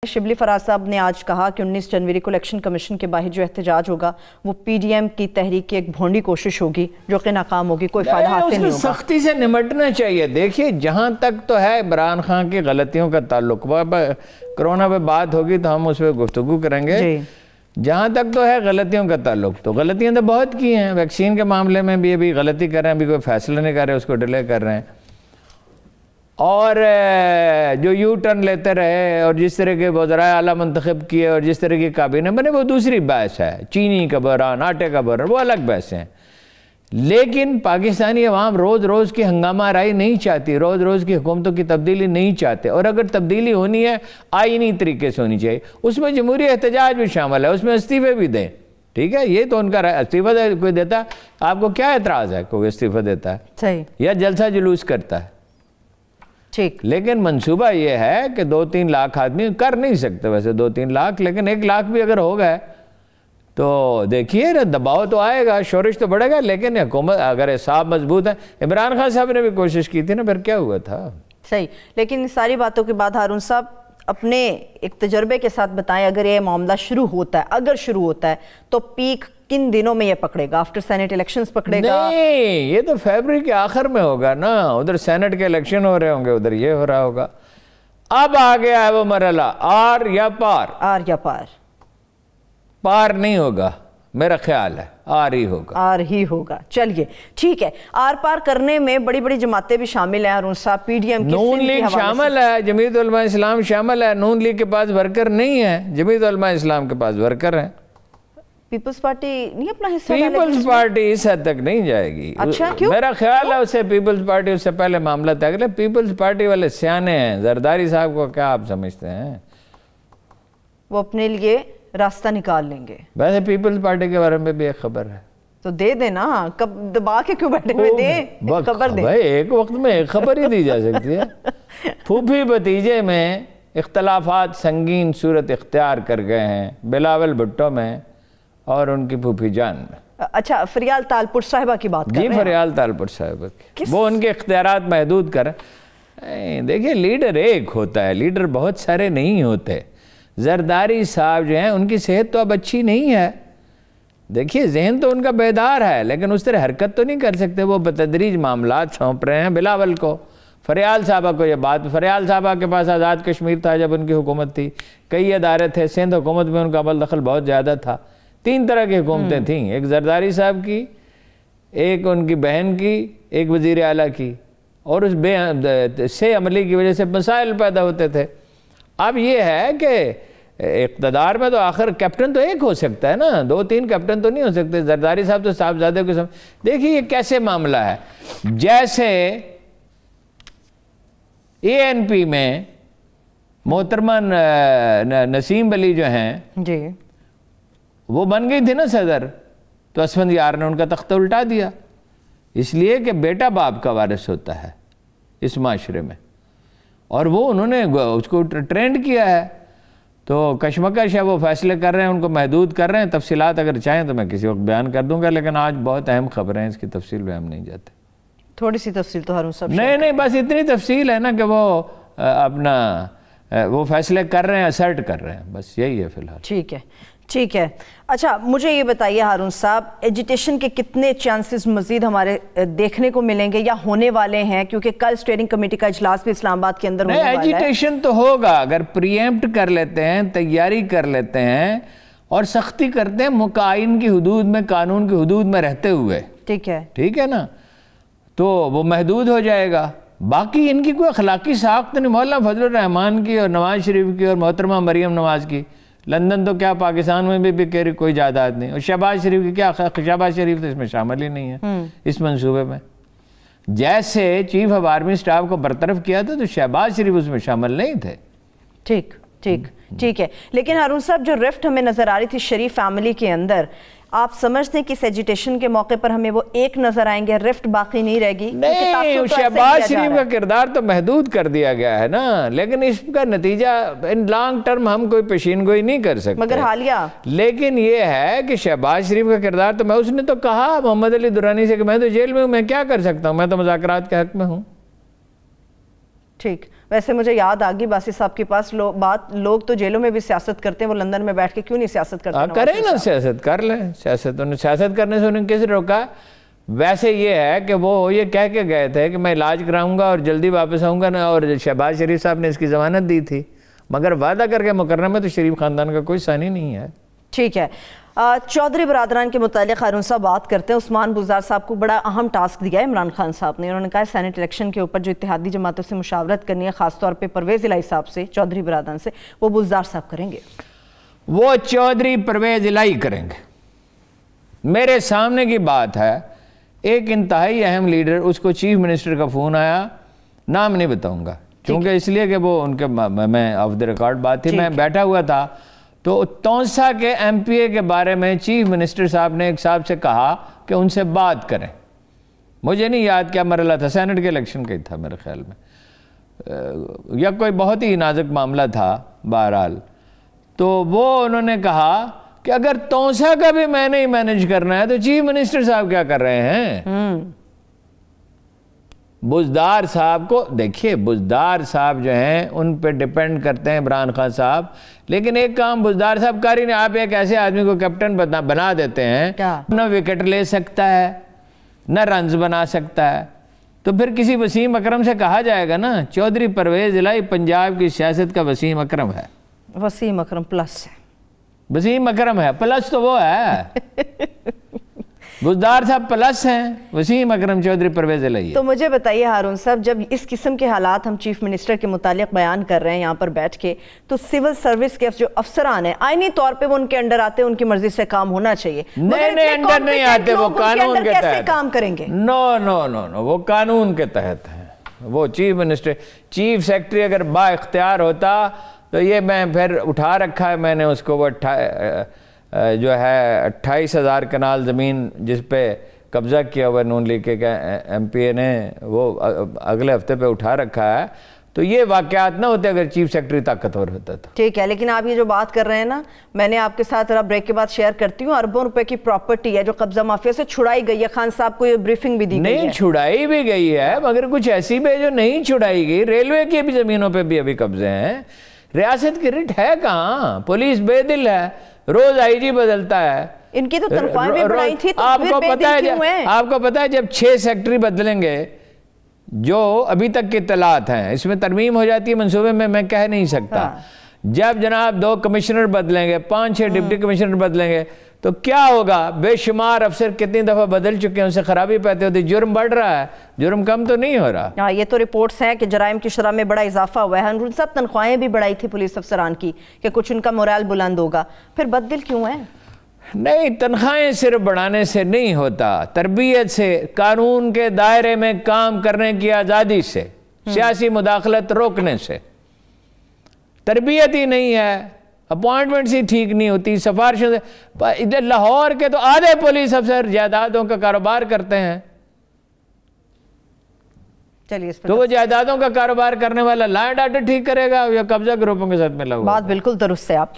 شبلی فراز صاحب نے آج کہا کہ 19 جنوری کو الیکشن کمیشن کے باہر جو احتجاج ہوگا وہ پی ڈی ایم کی تحریک کی ایک بھونڈی کوشش ہوگی جو کہ ناکام ہوگی، کوئی فائدہ حاصل نہیں ہوگا۔ اس کو سختی سے نمٹنا چاہیے۔ دیکھیے جہاں تک تو ہے عمران خان کی غلطیوں کا تعلق، کرونا پہ بات ہوگی تو ہم اس پہ گفتگو کریں گے۔ جہاں تک تو ہے غلطیوں کا تعلق، تو غلطیاں تو بہت کی ہیں۔ ویکسین کے معاملے میں بھی ابھی غلطی کر رہے ہیں، ابھی کوئی فیصلہ نہیں کر رہے، اس کو ڈیلے کر رہے ہیں۔ اور جو یو ٹرن لیتے رہے اور جس طرح کے وزرائے اعلیٰ منتخب کیے اور جس طرح کی کابینہ بنے، وہ دوسری بحث ہے۔ چینی کا بحران، آٹے کا بحران، وہ الگ بحث ہیں۔ لیکن پاکستانی عوام روز روز کی ہنگامہ آرائی نہیں چاہتی، روز روز کی حکومتوں کی تبدیلی نہیں چاہتے، اور اگر تبدیلی ہونی ہے آئینی طریقے سے ہونی چاہیے۔ اس میں جمہوری احتجاج بھی شامل ہے، اس میں استعفے بھی دیں، ٹھیک ہے؟ یہ تو ان کا استعفیٰ کوئی دیتا ہے، آپ کو کیا اعتراض ہے کوئی استعفیٰ دیتا ہے؟ صحیح۔ یا جلسہ جلوس کرتا ہے؟ ٹھیک۔ لیکن منصوبہ یہ ہے کہ 2-3 لاکھ آدمی کر نہیں سکتے ویسے 2-3 لاکھ، لیکن 1 لاکھ بھی اگر ہو گئے تو دیکھیے دباؤ تو آئے گا، شورش تو بڑھے گا، لیکن حکومت اگر حساب مضبوط ہے۔ عمران خان صاحب نے بھی کوشش کی تھی نا، پھر کیا ہوا تھا؟ صحیح۔ لیکن ان ساری باتوں کے بعد ہارون صاحب اپنے ایک تجربے کے ساتھ بتائیں، اگر یہ معاملہ شروع ہوتا ہے تو پیک کن دنوں میں یہ پکڑے گا؟ آفٹر سینٹ الیکشنز پکڑے گا؟ نہیں، یہ تو فیبرری کے آخر میں ہوگا نا، ادھر سینٹ کے الیکشن ہو رہے ہوں گے، ادھر یہ ہو رہا ہوگا۔ اب آ گیا ہے وہ مرحلہ، آر یا پار؟ آر یا پار؟ پار نہیں ہوگا، میرا خیال ہے آر ہی ہوگا۔ آر ہی ہوگا، چلیے ٹھیک ہے۔ آر پار کرنے میں بڑی بڑی جماعتیں بھی شامل ہیں، ہارون صاحب پی ڈی ایم کی، نون لیگ شامل ہے، جمعیت علماء اسلام شامل ہے۔ نون لیگ کے پاس ورکر نہیں ہے، جمعیت علماء اسلام کے پاس ورکر ہیں۔ پیپلز پارٹی نہیں اپنا حصہ ڈالے گی؟ پیپلز پارٹی اس حد تک نہیں جائے گی۔ اچھا، کیوں؟ میرا خیال ہے اسے پیپلز پارٹی اس سے پہلے معاملہ طے کر لے۔ پیپلز پارٹی والے سیانے ہیں، زرداری صاحب کو کیا آپ سمجھتے ہیں؟ وہ اپنے لیے راستہ نکال لیں گے۔ ویسے پیپلز پارٹی کے بارے میں بھی ایک خبر ہے، تو دے دینا، کب دبا کے کیوں بیٹھے ہوئے؟ دیں خبر دیں۔ بھائی ایک وقت میں ایک خبر ہی دی جا سکتی ہے۔ پھوپھی بھتیجے میں اختلافات سنگین صورت اختیار کر گئے ہیں، بلاول بھٹو میں اور ان کی پھوپھی جان میں۔ اچھا، فریال تالپور صاحبہ کی بات کر رہے ہیں؟ جی، فریال تالپور صاحبہ کی۔ وہ ان کے اختیارات محدود کر۔ دیکھیں لیڈر ایک ہوتا ہے، لیڈر بہت سارے نہیں ہوتے۔ زرداری صاحب جو ہیں ان کی صحت تو اب اچھی نہیں ہے، دیکھیے ذہن تو ان کا بیدار ہے، لیکن اس طرح حرکت تو نہیں کر سکتے۔ وہ بتدریج معاملات سونپ رہے ہیں بلاول کو، فریال صاحبہ کو۔ یہ بات فریال صاحبہ کے پاس آزاد کشمیر تھا جب ان کی حکومت تھی، کئی ادارے تھے، سندھ حکومت میں ان کا عمل دخل بہت زیادہ تھا۔ 3 طرح کی حکومتیں تھیں، ایک زرداری صاحب کی، ایک ان کی بہن کی، ایک وزیر اعلیٰ کی، اور اس سے عملی کی وجہ سے مسائل پیدا ہوتے تھے۔ اب یہ ہے کہ اقتدار میں تو آخر کیپٹن تو ایک ہو سکتا ہے نا، 2-3 کیپٹن تو نہیں ہو سکتے۔ زرداری صاحب تو صاحبزادے کو دیکھیے یہ کیسے معاملہ ہے، جیسے اے این پی میں محترمہ نسیم علی جو ہیں جی، وہ بن گئی تھی نا صدر، تو اسفندیار نے ان کا تختہ الٹا دیا، اس لیے کہ بیٹا باپ کا وارث ہوتا ہے اس معاشرے میں، اور وہ انہوں نے اس کو ٹرینڈ کیا ہے۔ تو کشمکش ہے، وہ فیصلے کر رہے ہیں، ان کو محدود کر رہے ہیں۔ تفصیلات اگر چاہیں تو میں کسی وقت بیان کر دوں گا، لیکن آج بہت اہم خبریں ہیں، اس کی تفصیل میں ہم نہیں جاتے۔ تھوڑی سی تفصیل تو ہارون صاحب نہیں، بس اتنی تفصیل ہے نا کہ وہ اپنا وہ فیصلے کر رہے ہیں، اسرٹ کر رہے ہیں، بس یہی ہے فی الحال۔ ٹھیک ہے۔ اچھا مجھے یہ بتائیے ہارون صاحب، ایجیٹیشن کے کتنے چانسز مزید ہمارے دیکھنے کو ملیں گے یا ہونے والے ہیں؟ کیونکہ کل اسٹیئرنگ کمیٹی کا اجلاس بھی اسلام آباد کے اندر ہونے والا ہے۔ ایجیٹیشن تو ہوگا اگر پریمپٹ کر لیتے ہیں، تیاری کر لیتے ہیں اور سختی کرتے ہیں مقائن کی حدود میں، قانون کی حدود میں رہتے ہوئے، ٹھیک ہے نا، تو وہ محدود ہو جائے گا۔ باقی ان کی کوئی اخلاقی ساخت نہیں، مولانا فضل الرحمان کی اور نواز شریف کی اور محترمہ مریم نواز کی، لندن تو کیا پاکستان میں بھی کہہ کوئی جائیداد نہیں، اور شہباز شریف کی کیا، شہباز شریف تو اس میں شامل ہی نہیں ہے اس منصوبے میں۔ جیسے چیف آف آرمی سٹاف کو برطرف کیا تھا تو شہباز شریف اس میں شامل نہیں تھے۔ ٹھیک ہے۔ لیکن ہارون صاحب جو رفٹ ہمیں نظر آ رہی تھی شریف فیملی کے اندر، آپ سمجھتے ہیں کہ اس ایجیٹیشن کے موقع پر ہمیں وہ ایک نظر آئیں گے، رفٹ باقی نہیں رہے گی؟ نہیں، شہباز شریف کا کردار تو محدود کر دیا گیا ہے نا، لیکن اس کا نتیجہ ان لانگ ٹرم ہم کوئی پیشین گوئی نہیں کر سکتے، مگر حالیہ لیکن یہ ہے کہ شہباز شریف کا کردار تو اس نے تو کہا محمد علی درانی سے کہ میں تو جیل میں ہوں، میں کیا کر سکتا ہوں، میں تو مذاکرات کے حق میں ہوں۔ ٹھیک ویسے مجھے یاد آ گئی باسی صاحب کے پاس لوگ تو جیلوں میں بھی سیاست کرتے ہیں، وہ لندن میں بیٹھ کے کیوں نہیں سیاست کرتے؟ کریں نا، سیاست کر لیں، سیاست کرنے سے انہیں کس روکا؟ ویسے یہ ہے کہ وہ یہ کہہ کے گئے تھے کہ میں علاج کراؤں گا اور جلدی واپس آؤں گا نا، اور شہباز شریف صاحب نے اس کی ضمانت دی تھی، مگر وعدہ کر کے مکرر میں تو شریف خاندان کا کوئی ثانی نہیں ہے۔ ٹھیک ہے، چودھری برادران کے متعلق ہارون صاحب بات کرتے ہیں۔ عثمان بزدار صاحب کو بڑا اہم ٹاسک دیا ہے عمران خان صاحب نے، انہوں نے کہا سینٹ الیکشن کے اوپر جو اتحادی جماعتوں سے مشاورت کرنی ہے، خاص طور پہ پرویز الہی صاحب سے، چودھری برادران سے، وہ بزدار صاحب کریں گے۔ وہ چودھری پرویز الہی کریں گے۔ میرے سامنے کی بات ہے، ایک انتہائی اہم لیڈر، اس کو چیف منسٹر کا فون آیا، نام نہیں بتاؤں گا کیونکہ اس لیے کہ وہ ان کے میں آف دی ریکارڈ بات تھی، میں بیٹھا ہوا تھا، تو تونسا کے ایم پی اے کے بارے میں چیف منسٹر صاحب نے ایک صاحب سے کہا کہ ان سے بات کریں۔ مجھے نہیں یاد کیا مرحلہ تھا، سینٹ کے الیکشن کا ہی تھا میرے خیال میں، یا کوئی بہت ہی نازک معاملہ تھا بہرحال۔ تو وہ انہوں نے کہا کہ اگر تونسا کا بھی میں نے ہی مینج کرنا ہے تو چیف منسٹر صاحب کیا کر رہے ہیں؟ بزدار صاحب کو دیکھیے، بزدار صاحب جو ہیں ان پہ ڈیپینڈ کرتے ہیں عمران خان صاحب، لیکن ایک کام بزدار صاحب کر ہی نہیں، آپ ایک ایسے آدمی کو کیپٹن بنا دیتے ہیں، نہ وکٹ لے سکتا ہے نہ رنز بنا سکتا ہے، تو پھر کسی وسیم اکرم سے کہا جائے گا نا، چودھری پرویز الہی پنجاب کی سیاست کا وسیم اکرم ہے۔ وسیم اکرم پلس ہے، وسیم اکرم ہے پلس، تو وہ ہے بزدار صاحب پلس ہیں، وسیم اکرم چودھری پرویز الہی ہے۔ تو مجھے بتائیے ہارون صاحب، جب اس قسم کے حالات ہم چیف منسٹر کے متعلق بیان کر رہے ہیں یہاں پر بیٹھ کے، تو سول سروس کے جو افسران ہیں آئینی طور پہ وہ ان کے انڈر آتے ہیں، ان کی مرضی سے کام ہونا چاہیے، نہیں انڈر نہیں آتے، وہ قانون کے کیسے کام کریں گے؟ نو وہ قانون کے تحت ہیں۔ وہ چیف منسٹر، چیف سیکرٹری اگر با اختیار ہوتا تو یہ میں پھر اٹھا رکھا ہے میں نے اس کو، وہ جو ہے 28,000 کنال زمین جس پہ قبضہ کیا ہوا نون لیگ کے ایم پی اے نے، وہ اگلے ہفتے پہ اٹھا رکھا ہے، تو یہ واقعات نہ ہوتے اگر چیف سیکرٹری طاقتور ہوتا تھا۔ ٹھیک ہے، لیکن آپ یہ جو بات کر رہے ہیں نا، میں نے آپ کے ساتھ بریک کے بعد شیئر کرتی ہوں، اربوں روپے کی پراپرٹی ہے جو قبضہ مافیا سے چھڑائی گئی ہے، خان صاحب کو یہ بریفنگ بھی دی گئی ہے۔ نہیں چھڑائی بھی گئی ہے، مگر کچھ ایسی بھی جو نہیں چھڑائی گئی، ریلوے کی بھی زمینوں پہ بھی ابھی قبضے ہیں، ریاست کی رٹ ہے کہاں، پولیس بے دل ہے، روز آئی جی بدلتا ہے، ان کی تو تنخواہیں بھی بڑھائی تھی، تو پھر بے دل کیوں ہیں؟ آپ کو پتا ہے جب 6 سیکٹری بدلیں گے، جو ابھی تک کی اطلاعات ہیں، اس میں ترمیم ہو جاتی ہے منصوبے میں کہہ نہیں سکتا، جب جناب 2 کمشنر بدلیں گے، 5-6 ڈپٹی کمشنر بدلیں گے، تو کیا ہوگا؟ بے شمار افسر کتنی دفعہ بدل چکے ہیں، ان سے خرابی پیدا ہوتی، جرم بڑھ رہا ہے، جرم کم تو نہیں ہو رہا۔ ہاں، یہ تو رپورٹس ہیں کہ جرائم کی شرح میں بڑا اضافہ ہوا ہے، ہارون صاحب تنخواہیں بھی بڑھائی تھی پولیس افسران کی کہ کچھ ان کا مورال بلند ہوگا، پھر بد دل کیوں ہیں؟ نہیں، تنخواہیں صرف بڑھانے سے نہیں ہوتا، تربیت سے، قانون کے دائرے میں کام کرنے کی آزادی سے، سیاسی مداخلت روکنے سے۔ تربیت ہی نہیں ہے، اپوائنٹمنٹس ہی ٹھیک نہیں ہوتی، سفارشوں سے، ادھر لاہور کے تو آدھے پولیس افسر جائیدادوں کا کاروبار کرتے ہیں، تو وہ جائیدادوں کا کاروبار کرنے والا لا اینڈ آرڈر ٹھیک کرے گا یا قبضہ گروپوں کے ساتھ ملا ہوا؟ بات بالکل درست ہے آپ کی۔